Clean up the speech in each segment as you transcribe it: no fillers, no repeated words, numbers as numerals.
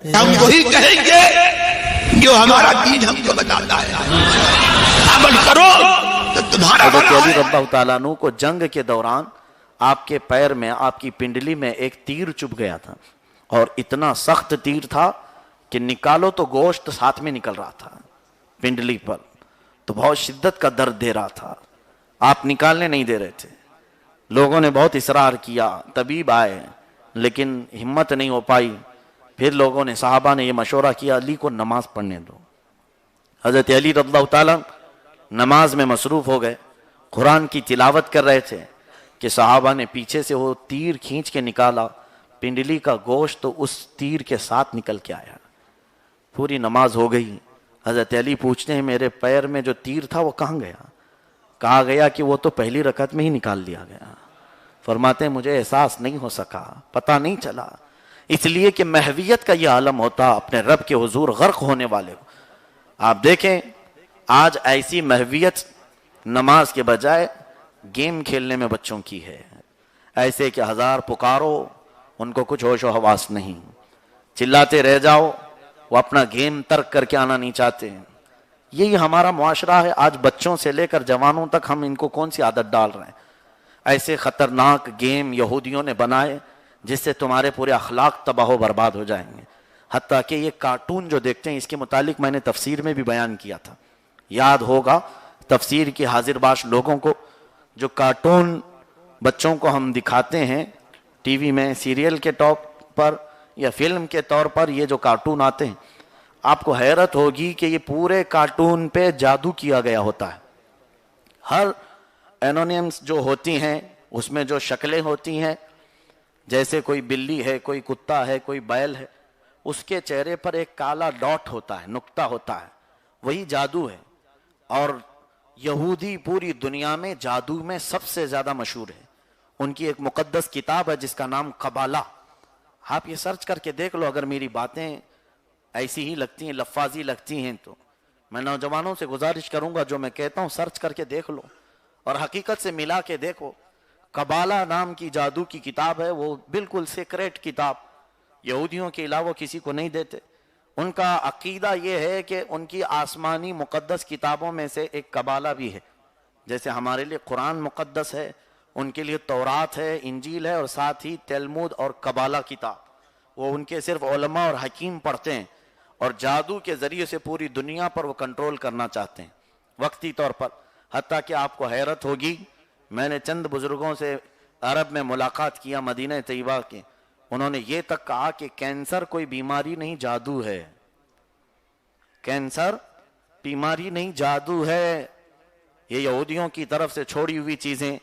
ہم وہی کہیں گے جو ہمارا دین ہم کو بتاتا ہے. عمل کرو تو تمہارا حضرت علی بھلا رضی اللہ تعالیٰ عنہ کو جنگ کے دوران آپ کے پیر میں، آپ کی پنڈلی میں ایک تیر چبھ گیا تھا، اور اتنا سخت تیر تھا کہ نکالو تو گوشت ساتھ میں نکل رہا تھا پنڈلی پر، تو بہت شدت کا درد دے رہا تھا. آپ نکالنے نہیں دے رہے تھے. لوگوں نے بہت اصرار کیا، طبیب آئے لیکن ہمت نہیں ہو پائی. پھر لوگوں نے، صحابہ نے یہ مشورہ کیا، علی کو نماز پڑھنے دو. حضرت علی رضی اللہ تعالیٰ نماز میں مصروف ہو گئے، قرآن کی تلاوت کر رہے تھے کہ صحابہ نے پیچھے سے وہ تیر کھینچ کے نکالا. پنڈلی کا گوشت تو اس تیر کے ساتھ نکل کے آیا. پوری نماز ہو گئی. حضرت علی پوچھتے ہیں میرے پیر میں جو تیر تھا وہ کہاں گیا؟ کہا گیا کہ وہ تو پہلی رکعت میں ہی نکال دیا گیا. فرماتے ہیں مجھے احساس نہیں ہو سکا، پتہ نہیں چلا، اس لیے کہ محویت کا یہ عالم ہوتا اپنے رب کے حضور غرق ہونے والے ہو. آپ دیکھیں آج ایسی محویت نماز کے بجائے گیم کھیلنے میں بچوں کی ہے. ایسے کہ ہزار پکارو ان کو کچھ ہوش و حواس نہیں، چلاتے رہ جاؤ وہ اپنا گیم ترک کر کے آنا نہیں چاہتے. یہی ہمارا معاشرہ ہے. آج بچوں سے لے کر جوانوں تک ہم ان کو کون سی عادت ڈال رہے ہیں؟ ایسے خطرناک گیم یہودیوں نے بنائے جس سے تمہارے پورے اخلاق تباہ و برباد ہو جائیں گے. حتیٰ کہ یہ کارٹون جو دیکھتے ہیں، اس کے متعلق میں نے تفسیر میں بھی بیان کیا تھا، یاد ہوگا تفسیر کی حاضر باش لوگوں کو. جو کارٹون بچوں کو ہم دکھاتے ہیں ٹی وی میں سیریل کے طور پر یا فلم کے طور پر، یہ جو کارٹون آتے ہیں، آپ کو حیرت ہوگی کہ یہ پورے کارٹون پہ جادو کیا گیا ہوتا ہے. ہر اینونیمز جو ہوتی ہیں اس میں جو شکلیں ہوتی ہیں، جیسے کوئی بلی ہے، کوئی کتا ہے، کوئی بیل ہے، اس کے چہرے پر ایک کالا ڈاٹ ہوتا ہے، نقطہ ہوتا ہے، وہی جادو ہے. اور یہودی پوری دنیا میں جادو میں سب سے زیادہ مشہور ہے. ان کی ایک مقدس کتاب ہے جس کا نام قبالہ. آپ یہ سرچ کر کے دیکھ لو. اگر میری باتیں ایسی ہی لگتی ہیں، لفاظی لگتی ہیں، تو میں نوجوانوں سے گزارش کروں گا جو میں کہتا ہوں سرچ کر کے دیکھ لو اور حقیقت سے ملا کے دیکھو. قبالہ نام کی جادو کی کتاب ہے، وہ بالکل سیکریٹ کتاب، یہودیوں کے علاوہ کسی کو نہیں دیتے. ان کا عقیدہ یہ ہے کہ ان کی آسمانی مقدس کتابوں میں سے ایک قبالہ بھی ہے. جیسے ہمارے لیے قرآن مقدس ہے، ان کے لیے تورات ہے، انجیل ہے، اور ساتھ ہی تلمود اور قبالہ کتاب. وہ ان کے صرف علماء اور حکیم پڑھتے ہیں، اور جادو کے ذریعے سے پوری دنیا پر وہ کنٹرول کرنا چاہتے ہیں وقتی طور پر. حتیٰ کہ آپ کو حیرت ہوگی، میں نے چند بزرگوں سے عرب میں ملاقات کیا مدینہ طیبہ کے، انہوں نے یہ تک کہا کہ کینسر کوئی بیماری نہیں، جادو ہے. کینسر بیماری نہیں، جادو ہے. یہ یہودیوں کی طرف سے چھوڑی ہوئی چیزیں،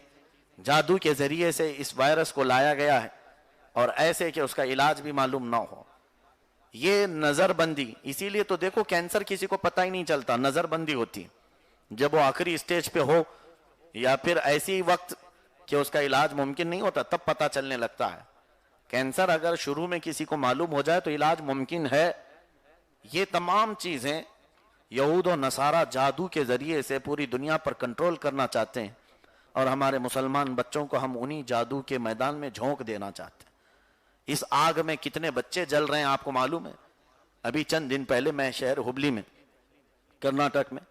جادو کے ذریعے سے اس وائرس کو لایا گیا ہے، اور ایسے کہ اس کا علاج بھی معلوم نہ ہو. یہ نظر بندی، اسی لیے تو دیکھو کینسر کسی کو پتہ ہی نہیں چلتا، نظر بندی ہوتی جب وہ آخری اسٹیج پہ ہو، یا پھر ایسی وقت کہ اس کا علاج ممکن نہیں ہوتا تب پتہ چلنے لگتا ہے. کینسر اگر شروع میں کسی کو معلوم ہو جائے تو علاج ممکن ہے. یہ تمام چیزیں یہود و نصارہ جادو کے ذریعے سے پوری دنیا پر کنٹرول کرنا چاہتے ہیں، اور ہمارے مسلمان بچوں کو ہم انہی جادو کے میدان میں جھونک دینا چاہتے ہیں. اس آگ میں کتنے بچے جل رہے ہیں آپ کو معلوم ہے؟ ابھی چند دن پہلے میں شہر ہبلی میں، کرناٹک میں،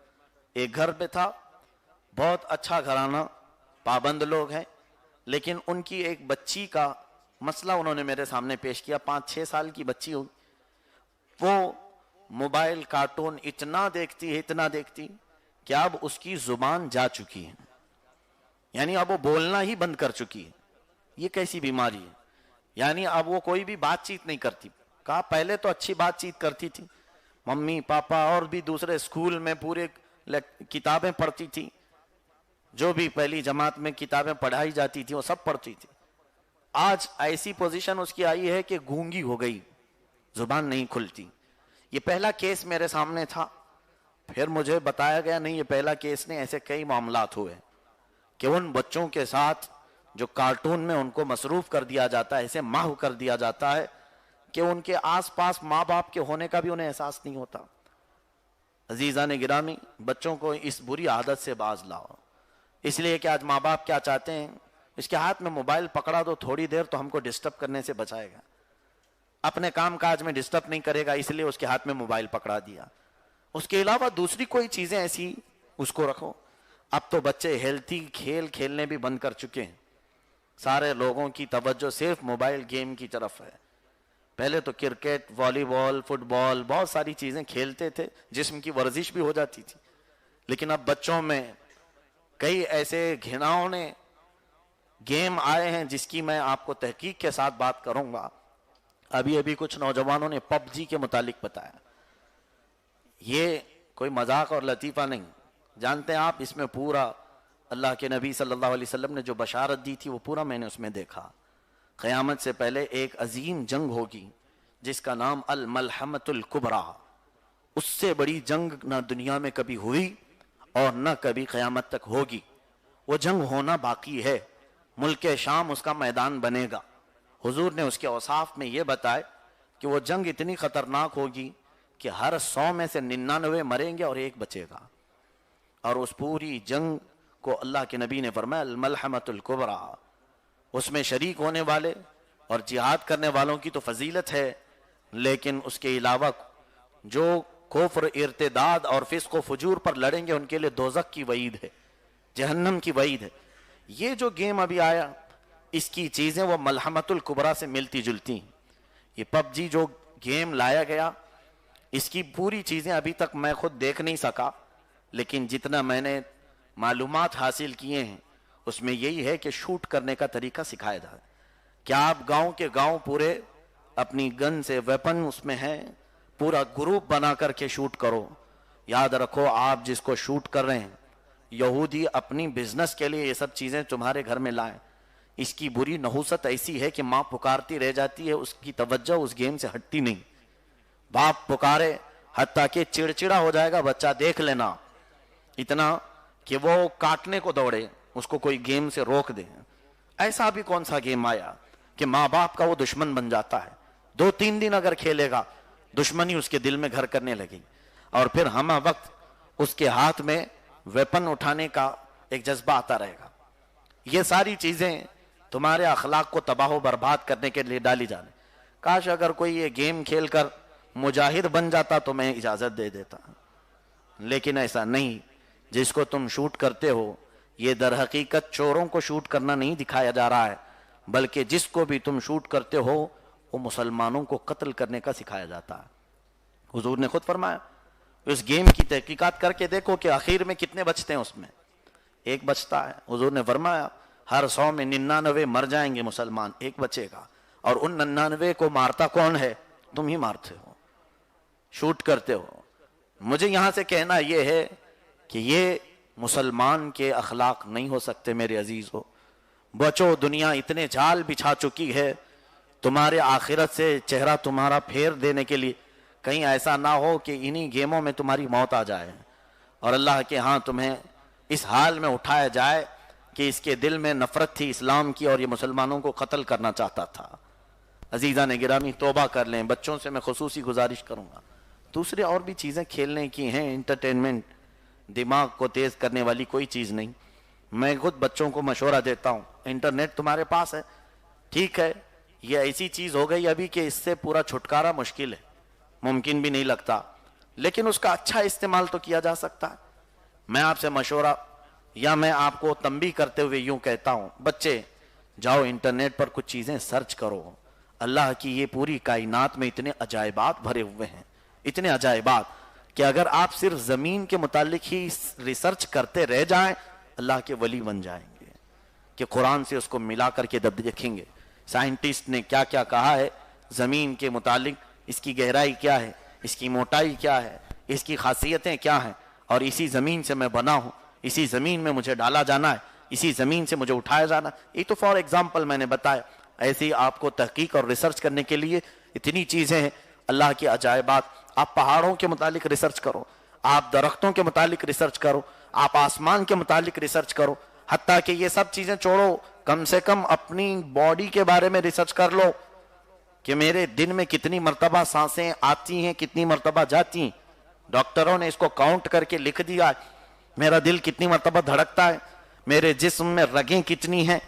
ایک گھر پہ تھا، بہت اچھا گھرانہ، پابند لوگ ہیں، لیکن ان کی ایک بچی کا مسئلہ انہوں نے میرے سامنے پیش کیا. 5-6 سال کی بچی ہوئی، وہ موبائل کارٹون اتنا دیکھتی کہ اب اس کی زبان جا چکی ہے، یعنی اب وہ بولنا ہی بند کر چکی ہے. یہ کیسی بیماری ہے؟ یعنی اب وہ کوئی بھی بات چیت نہیں کرتی. کہا پہلے تو اچھی بات چیت کرتی تھی، ممی پاپا اور بھی دوسرے اسکول میں پورے کتابیں پڑھتی تھی، جو بھی پہلی جماعت میں کتابیں پڑھائی جاتی تھی وہ سب پڑھتی تھی. آج ایسی پوزیشن اس کی آئی ہے کہ گونگی ہو گئی، زبان نہیں کھلتی. یہ پہلا کیس میرے سامنے تھا. پھر مجھے بتایا گیا نہیں یہ پہلا کیس نہیں، ایسے کئی معاملات ہوئے کہ ان بچوں کے ساتھ جو کارٹون میں ان کو مصروف کر دیا جاتا ہے، ایسے محو کر دیا جاتا ہے کہ ان کے آس پاس ماں باپ کے ہونے کا بھی انہیں احساس نہیں ہوتا. عزیزان گرامی، بچوں کو اس بری عادت سے باز لاؤ، اس لیے کہ آج ماں باپ کیا چاہتے ہیں، اس کے ہاتھ میں موبائل پکڑا دو تھوڑی دیر تو ہم کو ڈسٹرب کرنے سے بچائے گا. اپنے کام کاج میں ڈسٹرب نہیں کرے گا اس لیے اس کے ہاتھ میں موبائل پکڑا دیا. اس کے علاوہ دوسری کوئی چیزیں ایسی اس کو رکھو. اب تو بچے ہیلتھی کھیل کھیلنے بھی بند کر چکے ہیں. سارے لوگوں کی توجہ صرف موبائل گیم کی طرف ہے. پہلے تو کرکٹ، والی بال، فٹ بال، بہت ساری چیزیں کھیلتے تھے، جسم کی ورزش بھی ہو جاتی تھی. لیکن اب بچوں میں کئی ایسے گھناؤنے گیم آئے ہیں جس کی میں آپ کو تحقیق کے ساتھ بات کروں گا. ابھی کچھ نوجوانوں نے پب جی کے متعلق بتایا. یہ کوئی مذاق اور لطیفہ نہیں. جانتے ہیں آپ اس میں پورا اللہ کے نبی صلی اللہ علیہ وسلم نے جو بشارت دی تھی وہ پورا میں نے اس میں دیکھا. قیامت سے پہلے ایک عظیم جنگ ہوگی جس کا نام الملحمۃ الکبریٰ. اس سے بڑی جنگ نہ دنیا میں کبھی ہوئی اور نہ کبھی قیامت تک ہوگی. وہ جنگ ہونا باقی ہے. ملک شام اس کا میدان بنے گا. حضور نے اس کے اوصاف میں یہ بتائے کہ وہ جنگ اتنی خطرناک ہوگی کہ ہر 100 میں سے 99 مریں گے اور ایک بچے گا. اور اس پوری جنگ کو اللہ کے نبی نے فرمایا الملحمۃ الکبریٰ. اس میں شریک ہونے والے اور جہاد کرنے والوں کی تو فضیلت ہے، لیکن اس کے علاوہ جو کفر، ارتداد اور فسق و فجور پر لڑیں گے ان کے لیے دوزخ کی وعید ہے، جہنم کی وعید ہے. یہ جو گیم ابھی آیا اس کی چیزیں وہ ملحمۃ الکبریٰ سے ملتی جلتی ہیں. یہ پب جی جو گیم لایا گیا اس کی پوری چیزیں ابھی تک میں خود دیکھ نہیں سکا، لیکن جتنا میں نے معلومات حاصل کیے ہیں اس میں یہی ہے کہ شوٹ کرنے کا طریقہ سکھایا جائے. کیا آپ گاؤں کے گاؤں پورے اپنی گن سے ویپن اس میں ہیں، پورا گروپ بنا کر کے شوٹ کرو. یاد رکھو آپ جس کو شوٹ کر رہے ہیں یہودی اپنی بزنس کے لیے یہ سب چیزیں تمہارے گھر میں لائیں. اس کی بری نحوست ایسی ہے کہ ماں پکارتی رہ جاتی ہے، اس کی توجہ اس گیم سے ہٹتی نہیں. باپ پکارے حتیٰ کہ چڑچڑا ہو جائے گا بچہ، دیکھ لینا، اتنا کہ وہ کاٹنے کو دوڑے، اس کو کوئی گیم سے روک دے. ایسا بھی کون سا گیم آیا کہ ماں باپ کا وہ دشمن بن جاتا ہے. 2-3 دن اگر کھیلے گا دشمنی اس کے دل میں گھر کرنے لگی اور پھر ہمہ وقت اس کے ہاتھ میں ویپن اٹھانے کا ایک جذبہ آتا رہے گا. یہ ساری چیزیں تمہارے اخلاق کو تباہ و برباد کرنے کے لیے ڈالی جانے. کاش اگر کوئی یہ گیم کھیل کر مجاہد بن جاتا تو میں اجازت دے دیتا، لیکن ایسا نہیں. جس کو تم شوٹ کرتے ہو یہ در حقیقت چوروں کو شوٹ کرنا نہیں دکھایا جا رہا ہے، بلکہ جس کو بھی تم شوٹ کرتے ہو وہ مسلمانوں کو قتل کرنے کا سکھایا جاتا ہے. حضور نے خود فرمایا اس گیم کی تحقیقات کر کے دیکھو کہ آخر میں کتنے بچتے ہیں، اس میں ایک بچتا ہے. حضور نے فرمایا ہر 100 میں 99 مر جائیں گے مسلمان، ایک بچے گا. اور ان 99 کو مارتا کون ہے؟ تم ہی مارتے ہو، شوٹ کرتے ہو. مجھے یہاں سے کہنا یہ ہے کہ یہ مسلمان کے اخلاق نہیں ہو سکتے. میرے عزیز ہو بچو، دنیا اتنے جال بچھا چکی ہے تمہارے آخرت سے چہرہ تمہارا پھیر دینے کے لیے. کہیں ایسا نہ ہو کہ انہی گیموں میں تمہاری موت آ جائے اور اللہ کے ہاں تمہیں اس حال میں اٹھایا جائے کہ اس کے دل میں نفرت تھی اسلام کی اور یہ مسلمانوں کو قتل کرنا چاہتا تھا. عزیزان گرامی توبہ کر لیں. بچوں سے میں خصوصی گزارش کروں گا. دوسرے اور بھی چیزیں کھیلنے کی ہیں، انٹرٹینمنٹ، دماغ کو تیز کرنے والی کوئی چیز نہیں. میں خود بچوں کو مشورہ دیتا ہوں انٹرنیٹ تمہارے پاس ہے، ٹھیک ہے، یہ ایسی چیز ہو گئی ابھی کہ اس سے پورا چھٹکارا مشکل ہے، ممکن بھی نہیں لگتا، لیکن اس کا اچھا استعمال تو کیا جا سکتا ہے. میں آپ سے مشورہ یا میں آپ کو تنبیہ کرتے ہوئے یوں کہتا ہوں بچے جاؤ انٹرنیٹ پر کچھ چیزیں سرچ کرو. اللہ کی یہ پوری کائنات میں اتنے عجائبات بھرے ہوئے ہیں، اتنے عجائبات کہ اگر آپ صرف زمین کے متعلق ہی ریسرچ کرتے رہ جائیں اللہ کے ولی بن جائیں گے. کہ قرآن سے اس کو ملا کر کے دیکھیں گے سائنٹسٹ نے کیا کیا کہا ہے زمین کے متعلق، اس کی گہرائی کیا ہے، اس کی موٹائی کیا ہے، اس کی خاصیتیں کیا ہیں، اور اسی زمین سے میں بنا ہوں، اسی زمین میں مجھے ڈالا جانا ہے، اسی زمین سے مجھے اٹھایا جانا ہے. یہ تو فار ایگزامپل میں نے بتایا. ایسے ہی آپ کو تحقیق اور ریسرچ کرنے کے لیے اتنی چیزیں ہیں، اللہ کی عجائبات. آپ پہاڑوں کے متعلق ریسرچ کرو، آپ درختوں کے متعلق ریسرچ کرو، آپ آسمان کے متعلق ریسرچ کرو، حتیٰ کہ یہ سب چیزیں چھوڑو کم سے کم اپنی باڈی کے بارے میں ریسرچ کر لو کہ میرے دن میں کتنی مرتبہ سانسیں آتی ہیں، کتنی مرتبہ جاتی ہیں. ڈاکٹروں نے اس کو کاؤنٹ کر کے لکھ دیا، میرا دل کتنی مرتبہ دھڑکتا ہے، میرے جسم میں رگیں کتنی ہیں،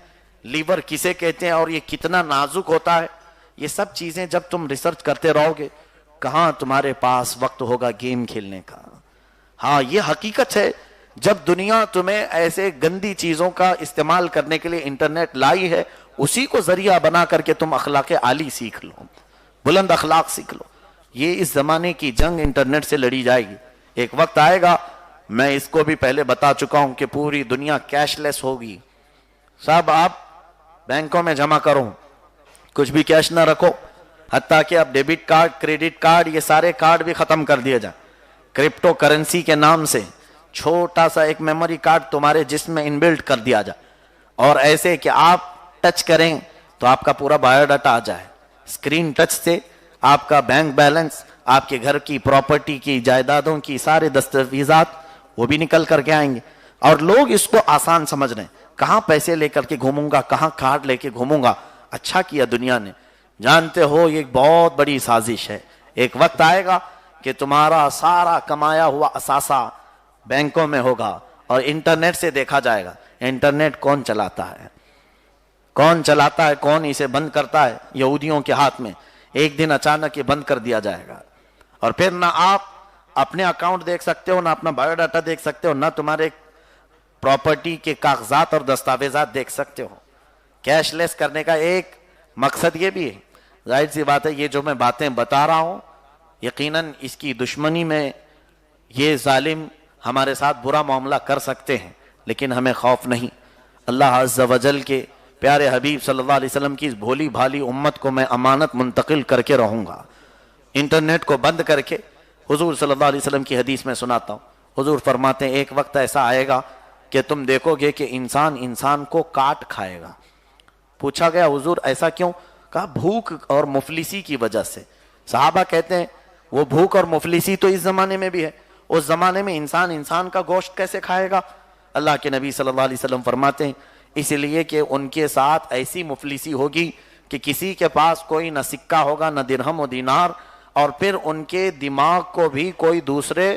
لیور کسے کہتے ہیں اور یہ کتنا نازک ہوتا ہے. یہ سب چیزیں جب تم ریسرچ کرتے رہو گے کہاں تمہارے پاس وقت ہوگا گیم کھیلنے کا. ہاں یہ حقیقت ہے، جب دنیا تمہیں ایسے گندی چیزوں کا استعمال کرنے کے لیے انٹرنیٹ لائی ہے، اسی کو ذریعہ بنا کر کے تم اخلاق عالی سیکھ لو، بلند اخلاق سیکھ لو. یہ اس زمانے کی جنگ انٹرنیٹ سے لڑی جائے گی. ایک وقت آئے گا، میں اس کو بھی پہلے بتا چکا ہوں کہ پوری دنیا کیش لیس ہوگی. صاحب آپ بینکوں میں جمع کرو، کچھ بھی کیش نہ رکھو، حتیٰ کہ اب ڈیبٹ کارڈ، کریڈٹ کارڈ، یہ سارے کارڈ بھی ختم کر دیے جائیں. کرپٹو کرنسی کے نام سے چھوٹا سا ایک میموری کارڈ تمہارے جسم میں انبلٹ کر دیا جائے، اور ایسے کہ آپ ٹچ کریں تو آپ کا پورا بایو ڈاٹا آ جائے. اسکرین ٹچ سے آپ کا بینک بیلنس، آپ کے گھر کی پراپرٹی کی، جائیدادوں کی سارے دستاویزات وہ بھی نکل کر کے آئیں گے. اور لوگ اس کو آسان سمجھ رہے ہیں، کہاں پیسے لے کر کے گھوموں گا، کہاں کارڈ لے کے گھوموں گا. اچھا کیا دنیا نے. جانتے ہو یہ ایک بہت بڑی سازش ہے. ایک وقت آئے گا کہ تمہارا سارا کمایا ہوا اثاثہ بینکوں میں ہوگا اور انٹرنیٹ سے دیکھا جائے گا انٹرنیٹ کون چلاتا ہے، کون چلاتا ہے، کون اسے بند کرتا ہے. یہودیوں کے ہاتھ میں ایک دن اچانک یہ بند کر دیا جائے گا، اور پھر نہ آپ اپنے اکاؤنٹ دیکھ سکتے ہو، نہ اپنا بایو ڈاٹا دیکھ سکتے ہو، نہ تمہارے پراپرٹی کے کاغذات اور دستاویزات دیکھ سکتے ہو. کیش لیس کرنے کا ایک مقصد یہ بھی ہے. ظاہر سی بات ہے یہ جو میں باتیں بتا رہا ہوں یقیناً اس کی دشمنی میں یہ ظالم ہمارے ساتھ برا معاملہ کر سکتے ہیں، لیکن ہمیں خوف نہیں. اللہ عز و جل کے پیارے حبیب صلی اللہ علیہ وسلم کی اس بھولی بھالی امت کو میں امانت منتقل کر کے رہوں گا. انٹرنیٹ کو بند کر کے حضور صلی اللہ علیہ وسلم کی حدیث میں سناتا ہوں. حضور فرماتے ہیں ایک وقت ایسا آئے گا کہ تم دیکھو گے کہ انسان انسان کو کاٹ کھائے گا. پوچھا گیا حضور ایسا کیوں؟ کہا بھوک اور مفلسی کی وجہ سے. صحابہ کہتے ہیں وہ بھوک اور مفلسی تو اس زمانے میں بھی ہے، اس زمانے میں انسان انسان کا گوشت کیسے کھائے گا؟ اللہ کے نبی صلی اللہ علیہ وسلم فرماتے ہیں اس لیے کہ ان کے ساتھ ایسی مفلسی ہوگی کہ کسی کے پاس کوئی نہ سکہ ہوگا نہ درہم و دینار، اور پھر ان کے دماغ کو بھی کوئی دوسرے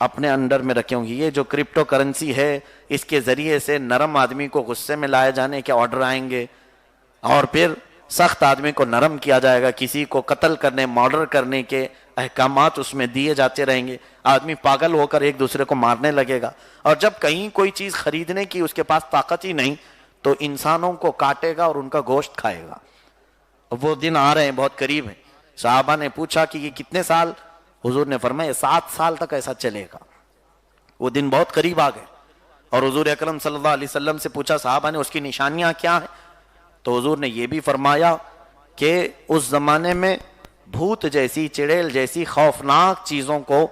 اپنے انڈر میں رکھے ہوں گے. یہ جو کرپٹو کرنسی ہے اس کے ذریعے سے نرم آدمی کو غصے میں لائے جانے کے آرڈر آئیں گے، اور پھر سخت آدمی کو نرم کیا جائے گا. کسی کو قتل کرنے، مرڈر کرنے کے احکامات اس میں دیے جاتے رہیں گے. آدمی پاگل ہو کر ایک دوسرے کو مارنے لگے گا، اور جب کہیں کوئی چیز خریدنے کی اس کے پاس طاقت ہی نہیں تو انسانوں کو کاٹے گا اور ان کا گوشت کھائے گا. وہ دن آ رہے ہیں، بہت قریب ہیں. صحابہ نے پوچھا کہ یہ کتنے سال؟ حضور نے فرمایا 7 سال تک ایسا چلے گا. وہ دن بہت قریب آ گئے. اور حضور اکرم صلی اللہ علیہ وسلم سے پوچھا صحابہ نے اس کی نشانیاں کیا ہیں؟ تو حضور نے یہ بھی فرمایا کہ اس زمانے میں بھوت جیسی، چڑیل جیسی خوفناک چیزوں کو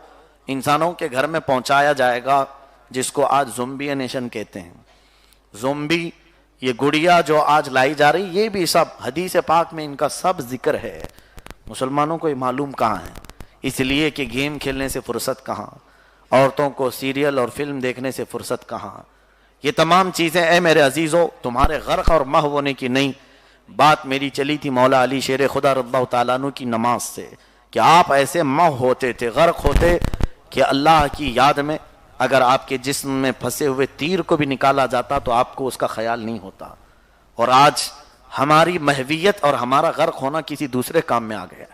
انسانوں کے گھر میں پہنچایا جائے گا، جس کو آج زومبی نیشن کہتے ہیں. زومبی، یہ گڑیا جو آج لائی جا رہی، یہ بھی سب حدیث پاک میں ان کا سب ذکر ہے. مسلمانوں کو یہ معلوم کہاں ہے، اس لیے کہ گیم کھیلنے سے فرصت کہاں، عورتوں کو سیریل اور فلم دیکھنے سے فرصت کہاں. یہ تمام چیزیں اے میرے عزیزو تمہارے غرق اور محو ہونے کی نہیں. بات میری چلی تھی مولا علی شیر خدا رضی اللہ تعالیٰ عنہ کی نماز سے، کہ آپ ایسے محو ہوتے تھے، غرق ہوتے کہ اللہ کی یاد میں اگر آپ کے جسم میں پھنسے ہوئے تیر کو بھی نکالا جاتا تو آپ کو اس کا خیال نہیں ہوتا. اور آج ہماری محویت اور ہمارا غرق ہونا کسی دوسرے کام میں آ گیا.